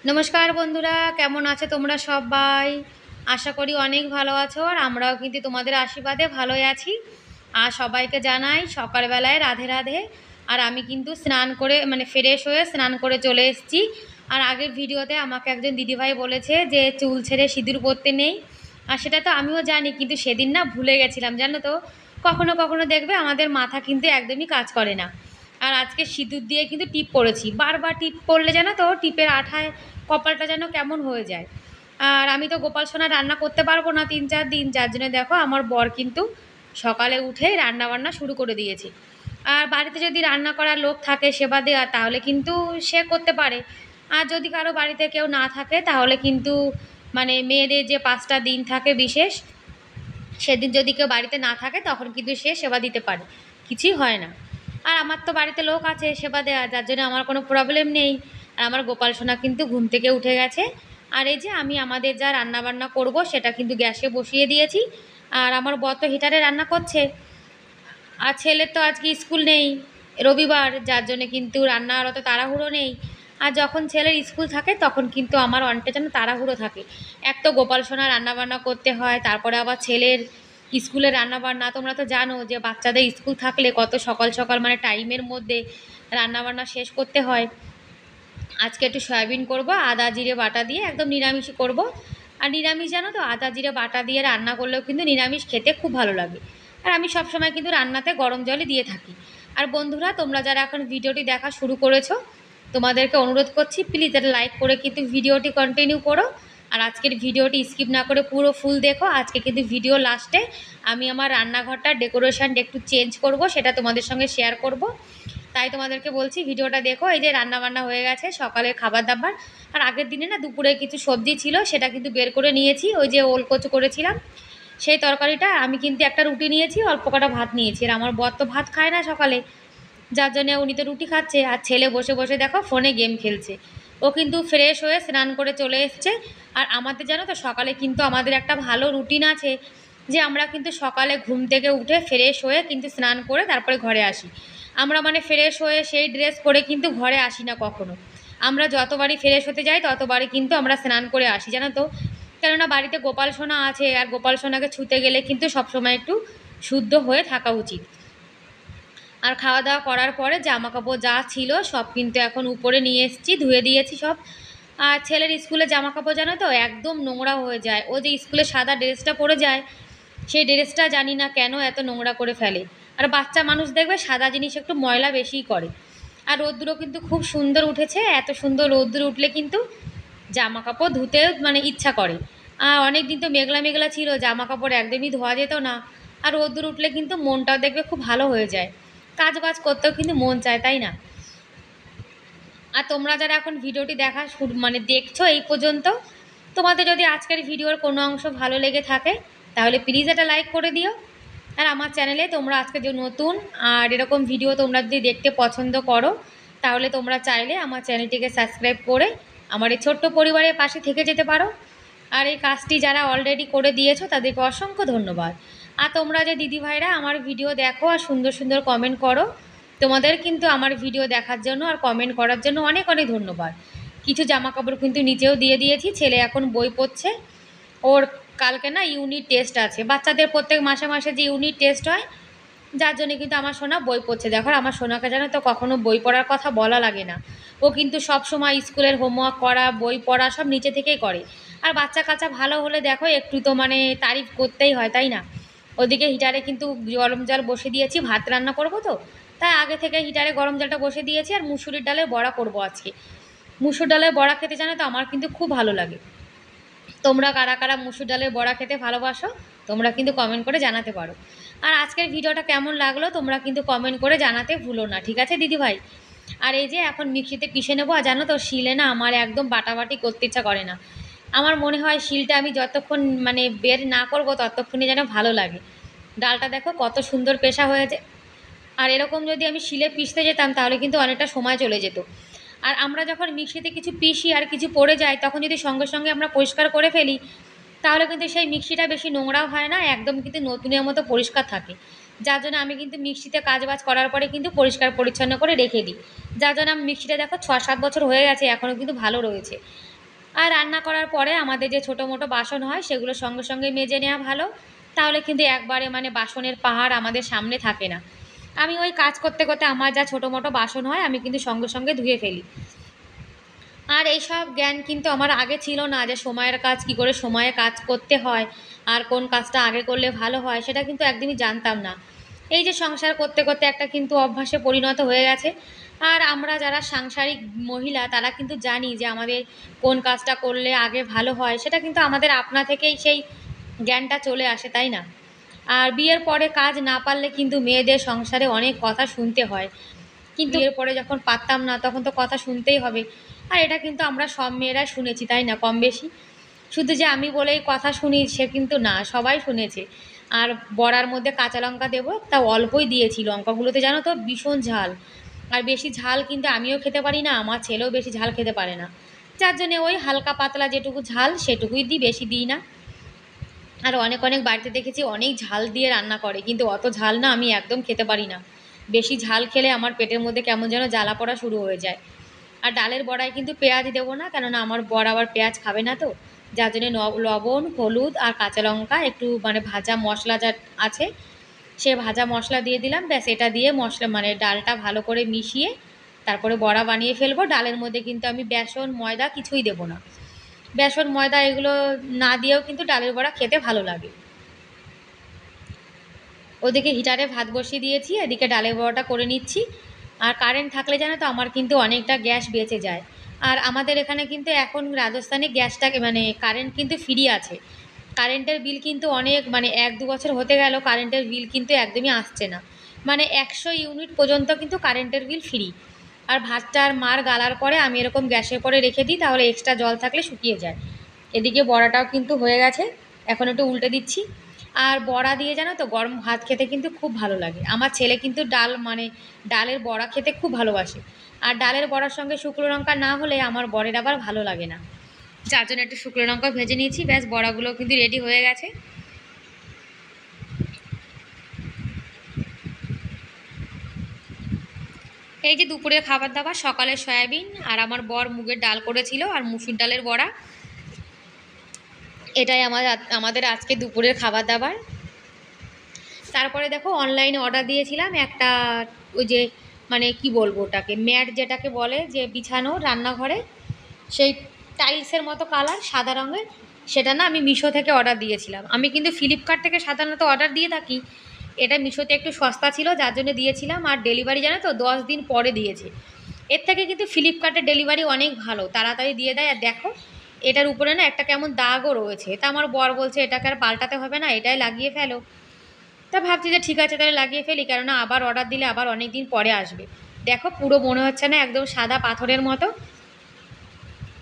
নমস্কার বন্ধুরা, কেমন আছো তোমরা সবাই? আশা করি অনেক ভালো আছো, আর আমরাও কিন্তু তোমাদের আশীর্বাদে ভালোই আছি। আর সবাইকে জানাই সকালবেলায় রাধে রাধে। আর আমি কিন্তু স্নান করে ফ্রেশ হয়ে স্নান করে চলে এসেছি। আর আগের ভিডিওতে আমাকে একজন দিদিভাই বলেছে যে চুল ছেড়ে সিঁদুর পরতে নেই, আর সেটা তো আমিও জানি, কিন্তু সেদিন না ভুলে গেছিলাম, জানো তো। কখনো কখনো দেখবে আমাদের মাথা কিন্তু একদমই কাজ করে না। আর আজকে সিঁদুর দিয়ে কিন্তু টিপ পড়েছি, বারবার টিপ পড়লে জানো তো টিপের আঠায় কপালটা যেন কেমন হয়ে যায়। আর আমি তো গোপাল সোনা রান্না করতে পারবো না 3-4 দিন, যার জন্য দেখো আমার বর কিন্তু সকালে উঠেই রান্না বান্না শুরু করে দিয়েছে। আর বাড়িতে যদি রান্না করার লোক থাকে সেবা দেওয়া, তাহলে কিন্তু সে করতে পারে। আর যদি কারো বাড়িতে কেউ না থাকে, তাহলে কিন্তু মেয়েদের যে 5টা দিন থাকে বিশেষ, সেদিন যদি কেউ বাড়িতে না থাকে তখন কিন্তু সে সেবা দিতে পারে, কিছুই হয় না। আর আমার তো বাড়িতে লোক আছে সেবা দেওয়া, যার জন্য আমার কোনো প্রবলেম নেই। আর আমার গোপাল সোনা কিন্তু ঘুম থেকে উঠে গেছে। আর এই যে আমি আমাদের যা রান্না বান্না করব সেটা কিন্তু গ্যাসে বসিয়ে দিয়েছি। আর আমার বর তো হিটারে রান্না করছে। আর ছেলের তো আজকে স্কুল নেই, রবিবার, যার জন্য কিন্তু রান্নার অত তাড়াহুড়ো নেই। আর যখন ছেলের স্কুল থাকে তখন কিন্তু আমার অনেকটা যেন তাড়াহুড়ো থাকে। এক তো গোপাল সোনা রান্নাবান্না করতে হয়, তারপরে আবার ছেলের স্কুলে রান্নাবান্না। তোমরা তো জানো যে বাচ্চাদের স্কুল থাকলে কত সকাল সকাল টাইমের মধ্যে রান্নাবান্না শেষ করতে হয়। আজকে একটু সয়াবিন করব আদা জিরে বাটা দিয়ে, একদম নিরামিষই করব। আর নিরামিষ জানো তো, আদা জিরে বাটা দিয়ে রান্না করলেও কিন্তু নিরামিষ খেতে খুব ভালো লাগে। আর আমি সবসময় কিন্তু রান্নাতে গরম জলই দিয়ে থাকি। আর বন্ধুরা, তোমরা যারা এখন ভিডিওটি দেখা শুরু করেছো, তোমাদেরকে অনুরোধ করছি প্লিজ একটা লাইক করে কিন্তু ভিডিওটি কন্টিনিউ করো। আর আজকের ভিডিওটি স্কিপ না করে পুরো ফুল দেখো। আজকে কিন্তু ভিডিও লাস্টে আমি আমার রান্নাঘরটার ডেকোরেশনটা একটু চেঞ্জ করব, সেটা তোমাদের সঙ্গে শেয়ার করব। তাই তোমাদেরকে বলছি ভিডিওটা দেখো। এই যে রান্না বান্না হয়ে গেছে, সকালের খাবার দাবার। আর আগের দিনে না দুপুরে কিছু সবজি ছিল, সেটা কিন্তু বের করে নিয়েছি। ওই যে ওল কচু করেছিলাম সেই তরকারিটা। আমি কিন্তু একটা রুটি নিয়েছি, অল্প কটা ভাত নিয়েছি। আর আমার বর তো ভাত খায় না সকালে, যার জন্য উনি তো রুটি খাচ্ছে। আর ছেলে বসে বসে দেখো ফোনে গেম খেলছে। ও কিন্তু ফ্রেশ হয়ে স্নান করে চলে এসছে। আর আমাদের জানো তো সকালে কিন্তু আমাদের একটা ভালো রুটিন আছে, যে আমরা কিন্তু সকালে ঘুম থেকে উঠে ফ্রেশ হয়ে কিন্তু স্নান করে তারপরে ঘরে আসি। আমরা ফ্রেশ হয়ে সেই ড্রেস পরে কিন্তু ঘরে আসি না কখনো। আমরা যতবারই ফ্রেশ হতে যাই ততবারই কিন্তু আমরা স্নান করে আসি, জানো তো। কেননা বাড়িতে গোপাল সোনা আছে, আর গোপাল সোনাকে ছুতে গেলে কিন্তু সবসময় একটু শুদ্ধ হয়ে থাকা উচিত। আর খাওয়া দাওয়া করার পরে জামা কাপড় যা ছিল সব কিন্তু এখন উপরে নিয়ে এসেছি, ধুয়ে দিয়েছি সব। আর ছেলের স্কুলে জামা কাপড় জানো তো একদম নোংরা হয়ে যায়। ও যে স্কুলে সাদা ড্রেসটা পরে যায়, সেই ড্রেসটা জানি না কেন এত নোংরা করে ফেলে। আর বাচ্চা মানুষ দেখবে সাদা জিনিস একটু ময়লা বেশিই করে। আর রোদ্দুরও কিন্তু খুব সুন্দর উঠেছে, এত সুন্দর রোদ্দুর উঠলে কিন্তু জামা কাপড় ধুতে ইচ্ছা করে। আর অনেক দিন তো মেঘলা মেঘলা ছিল, জামা কাপড় একদমই ধোয়া যেত না। আর রোদ্দুর উঠলে কিন্তু মনটাও দেখবে খুব ভালো হয়ে যায়, কাজ বাজ করতেও কিন্তু মন চায়, তাই না? আর তোমরা যারা এখন ভিডিওটি দেখা শুরু দেখছো এই পর্যন্ত, তোমাদের যদি আজকের ভিডিওর কোনো অংশ ভালো লেগে থাকে, তাহলে প্লিজ একটা লাইক করে দিও। আর আমার চ্যানেলে তোমরা আজকে যে নতুন, আর এরকম ভিডিও তোমরা যদি দেখতে পছন্দ করো, তাহলে তোমরা চাইলে আমার চ্যানেলটিকে সাবস্ক্রাইব করে আমার এই ছোট্ট পরিবারের পাশে থেকে যেতে পারো। আর এই কাজটি যারা অলরেডি করে দিয়েছো তাদেরকে অসংখ্য ধন্যবাদ। আর তোমরা যে দিদিভাইরা আমার ভিডিও দেখো আর সুন্দর সুন্দর কমেন্ট করো, তোমাদের কিন্তু আমার ভিডিও দেখার জন্য আর কমেন্ট করার জন্য অনেক অনেক ধন্যবাদ। কিছু জামা কাপড় কিন্তু নিচেও দিয়ে দিয়েছি, ছেলে এখন বই পড়ছে। ওর কালকে না ইউনিট টেস্ট আছে, বাচ্চাদের প্রত্যেক মাসে মাসে যে ইউনিট টেস্ট হয়, যার জন্য কিন্তু আমার সোনা বই পড়ছে। দেখো আমার সোনাকে জানো তো কখনো বই পড়ার কথা বলা লাগে না। ও কিন্তু সব সময় স্কুলের হোমওয়ার্ক করা, বই পড়া সব নিচে থেকেই করে। আর বাচ্চা কাচ্চা ভালো হলে দেখো একটু তো তারিফ করতেই হয়, তাই না? ওদিকে হিটারে কিন্তু গরম জল বসে দিয়েছি, ভাত রান্না করব তো, তাই আগে থেকে হিটারে গরম জলটা বসে দিয়েছি। আর মুসুরির ডালের বড়া করব আজকে। মুসুর ডালের বড়া খেতে জানো তো আমার কিন্তু খুব ভালো লাগে। তোমরা কারা কারা মুসুর ডালের বড়া খেতে ভালোবাসো, তোমরা কিন্তু কমেন্ট করে জানাতে পারো। আর আজকের ভিডিওটা কেমন লাগলো তোমরা কিন্তু কমেন্ট করে জানাতে ভুলো না, ঠিক আছে দিদিভাই? আর এই যে এখন মিক্সিতে পিষে নেবো। আর জানো তো শিলে না আমার একদম বাটাবাটি করতে ইচ্ছা করে না। আমার মনে হয় শিলটা আমি যতক্ষণ বের না করবো ততক্ষণই যেন ভালো লাগে। ডালটা দেখো কত সুন্দর পেশা হয়েছে। আর এরকম যদি আমি শিলে পিষতে যেতাম তাহলে কিন্তু অনেকটা সময় চলে যেত। আর আমরা যখন মিক্সিতে কিছু পিষি আর কিছু পড়ে যায়, তখন যদি সঙ্গে সঙ্গে আমরা পরিষ্কার করে ফেলি, তাহলে কিন্তু সেই মিক্সিটা বেশি নোংরাও হয় না, একদম কিন্তু নতুনের মতো পরিষ্কার থাকে। যার জন্য আমি কিন্তু মিক্সিতে কাজবাজ করার পরে কিন্তু পরিষ্কার পরিচ্ছন্ন করে রেখে দিই। যার জন্য আমি মিক্সিটা দেখো 6-7 বছর হয়ে গেছে, এখনও কিন্তু ভালো রয়েছে। আর রান্না করার পরে আমাদের যে ছোটো মোটো বাসন হয় সেগুলো সঙ্গে সঙ্গে মেজে নেওয়া ভালো, তাহলে কিন্তু একবারে মানে বাসনের পাহাড় আমাদের সামনে থাকে না। আমি ওই কাজ করতে করতে আমার যা ছোটো মোটো বাসন হয় আমি কিন্তু সঙ্গে সঙ্গে ধুয়ে ফেলি। আর এইসব জ্ঞান কিন্তু আমার আগে ছিল না, যে সময়ের কাজ কী করে সময়ে কাজ করতে হয় আর কোন কাজটা আগে করলে ভালো হয় সেটা কিন্তু একদমই জানতাম না। এই যে সংসার করতে করতে একটা কিন্তু অভ্যাসে পরিণত হয়ে গেছে। আর আমরা যারা সাংসারিক মহিলা তারা কিন্তু জানি যে আমাদের কোন কাজটা করলে আগে ভালো হয়, সেটা কিন্তু আমাদের আপনা থেকেই সেই জ্ঞানটা চলে আসে, তাই না? আর বিয়ের পরে কাজ না পারলে কিন্তু মেয়েদের সংসারে অনেক কথা শুনতে হয়, কিন্তু বিয়ের পরে যখন পারতাম না তখন তো কথা শুনতেই হবে। আর এটা কিন্তু আমরা সব মেয়েরা শুনেছি, তাই না, কম বেশি। শুধু যে আমি বলেই কথা শুনি সে কিন্তু না, সবাই শুনেছে। আর বড়ার মধ্যে কাঁচা লঙ্কা দেবো, তা অল্পই দিয়েছি, লঙ্কাগুলোতে জানো তো ভীষণ ঝাল। আর বেশি ঝাল কিন্তু আমিও খেতে পারি না, আমার ছেলেও বেশি ঝাল খেতে পারে না, যার জন্যে ওই হালকা পাতলা যেটুকু ঝাল সেটুকুই দিই, বেশি দিই না। আর অনেক অনেক বাড়িতে দেখেছি অনেক ঝাল দিয়ে রান্না করে, কিন্তু অত ঝাল না, আমি একদম খেতে পারি না। বেশি ঝাল খেলে আমার পেটের মধ্যে কেমন যেন জ্বালা পড়া শুরু হয়ে যায়। আর ডালের বড়ায় কিন্তু পেঁয়াজ দেবো না, কেননা আমার বর আবার পেঁয়াজ খাবে না তো, যার জন্যে লবণ হলুদ আর কাঁচা লঙ্কা একটু মানে ভাজা মশলা যা আছে সে ভাজা মশলা দিয়ে দিলাম, ব্যাস এটা দিয়ে মশলা মানে ডালটা ভালো করে মিশিয়ে তারপরে বড়া বানিয়ে ফেলবো। ডালের মধ্যে কিন্তু আমি বেসন ময়দা কিছুই দেবো না, বেসন ময়দা এগুলো না দিয়েও কিন্তু ডালের বড়া খেতে ভালো লাগে। ওদিকে হিটারে ভাত বসিয়ে দিয়েছি, এদিকে ডালের বড়াটা করে নিচ্ছি। আর কারেন্ট থাকলে জানো তো আমার কিন্তু অনেকটা গ্যাস বেঁচে যায়। আর আমাদের এখানে কিন্তু এখন রাজস্থানে গ্যাসটাকে মানে কারেন্ট কিন্তু ফ্রি আছে। কারেন্টের বিল কিন্তু অনেক মানে 1-2 বছর হতে গেল কারেন্টের বিল কিন্তু একদমই আসছে না। মানে 100 ইউনিট পর্যন্ত কিন্তু কারেন্টের বিল ফ্রি। আর ভাতটা আর মার গালার পরে আমি এরকম গ্যাসের পরে রেখে দিই, তাহলে এক্সট্রা জল থাকলে শুকিয়ে যায়। এদিকে বড়াটাও কিন্তু হয়ে গেছে, এখন একটু উল্টে দিচ্ছি। আর বড়া দিয়ে জানো তো গরম ভাত খেতে কিন্তু খুব ভালো লাগে। আমার ছেলে কিন্তু ডাল মানে ডালের বড়া খেতে খুব ভালোবাসে। আর ডালের বড়ার সঙ্গে শুকনো লঙ্কা না হলে আমার বরের আবার ভালো লাগে না, যার জন্য একটু শুকনো লঙ্কা ভেজে নিয়েছি, ব্যাস বড়াগুলো কিন্তু রেডি হয়ে গেছে। এই যে দুপুরের খাবার দাবার, সকালে সয়াবিন আর আমার বর মুগের ডাল করেছিল আর মুসুর ডালের বড়া, এটাই আমাদের আজকে দুপুরের খাবার দাবার। তারপরে দেখো অনলাইনে অর্ডার দিয়েছিলাম একটা, ওই যে মানে কি বলবো ওটাকে, ম্যাট যেটাকে বলে যে বিছানো রান্নাঘরে, সেই টাইলসের মতো কালার সাদা রঙের, সেটা না আমি মিশো থেকে অর্ডার দিয়েছিলাম। আমি কিন্তু ফ্লিপকার্ট থেকে সাধারণত অর্ডার দিয়ে থাকি, এটা মিশোতে একটু সস্তা ছিল যার জন্য দিয়েছিলাম। আর ডেলিভারি জানো তো 10 দিন পরে দিয়েছে। এর থেকে কিন্তু ফ্লিপকার্টের ডেলিভারি অনেক ভালো, তাড়াতাড়ি দিয়ে দেয়। আর দেখো এটার উপরে না একটা কেমন দাগও রয়েছে, তা আমার বর বলছে এটাকে আর পাল্টাতে হবে না, এটাই লাগিয়ে ফেলো। তা ভাবছি যে ঠিক আছে তাহলে লাগিয়ে ফেলি, কেননা আবার অর্ডার দিলে আবার অনেক দিন পরে আসবে। দেখো পুরো মনে হচ্ছে না একদম সাদা পাথরের মতো।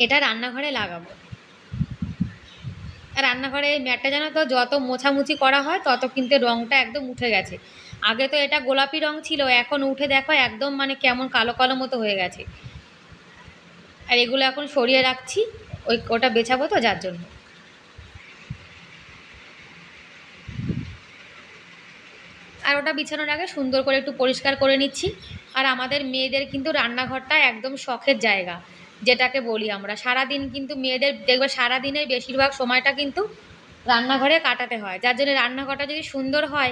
এটা রান্নাঘরে লাগাবো। আর রান্নাঘরে এই ম্যাটটা জানো তো যত মোছামুছি করা হয় তত কিন্তু রঙটা একদম উঠে গেছে। আগে তো এটা গোলাপি রঙ ছিল, এখন উঠে দেখো একদম মানে কেমন কালো কালো মতো হয়ে গেছে। আর এগুলো এখন সরিয়ে রাখছি, ওটা বেছাবো তো যার জন্য। আর ওটা বিছানোর আগে সুন্দর করে একটু পরিষ্কার করে নিচ্ছি। আর আমাদের মেয়েদের কিন্তু রান্নাঘরটা একদম শখের জায়গা, যেটাকে বলি আমরা সারাদিন কিন্তু মেয়েদের দেখবে সারাদিনের বেশিরভাগ সময়টা কিন্তু রান্নাঘরে কাটাতে হয়, যার জন্য রান্নাঘরটা যদি সুন্দর হয়,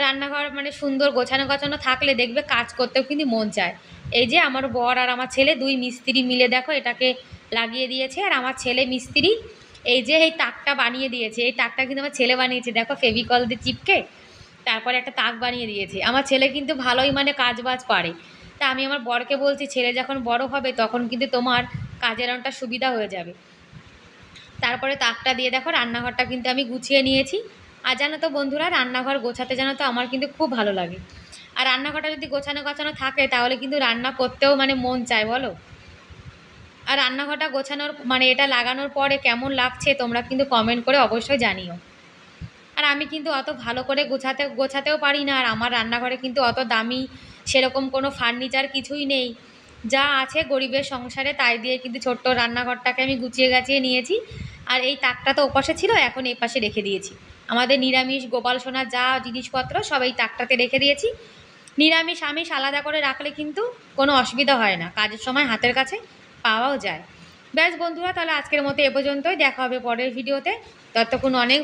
রান্নাঘর মানে সুন্দর গোছানো গোছানো থাকলে দেখবে কাজ করতেও কিন্তু মন চায়। এই যে আমার বর আর আমার ছেলে দুই মিস্ত্রি মিলে দেখো এটাকে লাগিয়ে দিয়েছে। আর আমার ছেলে মিস্ত্রি এই যে এই তাকটা বানিয়ে দিয়েছে, এই তাকটা কিন্তু আমার ছেলে বানিয়েছে, দেখো ফেভিকল দিয়ে চিপকে তারপরে একটা তাক বানিয়ে দিয়েছে। আমার ছেলে কিন্তু ভালোই মানে কাজ বাজ পারে। তা আমি আমার বরকে বলছি ছেলে যখন বড় হবে তখন কিন্তু তোমার কাজের অনেকটা সুবিধা হয়ে যাবে। তারপরে তাকটা দিয়ে দেখো রান্নাঘরটা কিন্তু আমি গুছিয়ে নিয়েছি। আর জানো তো বন্ধুরা, রান্নাঘর গোছাতে জানো তো আমার কিন্তু খুব ভালো লাগে। আর রান্নাঘরটা যদি গোছানো গোছানো থাকে তাহলে কিন্তু রান্না করতেও মানে মন চায়, বলো। আর রান্নাঘরটা গোছানোর মানে এটা লাগানোর পরে কেমন লাগছে তোমরা কিন্তু কমেন্ট করে অবশ্যই জানিও। আর আমি কিন্তু অত ভালো করে গোছাতেও পারি না, আর আমার রান্নাঘরে কিন্তু অত দামি সেরকম কোনো ফার্নিচার কিছুই নেই। যা আছে গরিবের সংসারে তাই দিয়ে কিন্তু ছোট্ট রান্নাঘরটাকে আমি গুছিয়ে গাছিয়ে নিয়েছি। আর এই তাকটা তো ওপাশে ছিল, এখন এই পাশে রেখে দিয়েছি। আমাদের নিরামিষ গোপাল সোনার যা জিনিসপত্র সব এই তাকটাতে রেখে দিয়েছি। নিরামিষ আমিষ আলাদা করে রাখলে কিন্তু কোনো অসুবিধা হয় না, কাজের সময় হাতের কাছে পাওয়াও যায়। ব্যাস বন্ধুরা, তাহলে আজকের মতো এ পর্যন্তই, দেখা হবে পরের ভিডিওতে। ততক্ষণ অনেক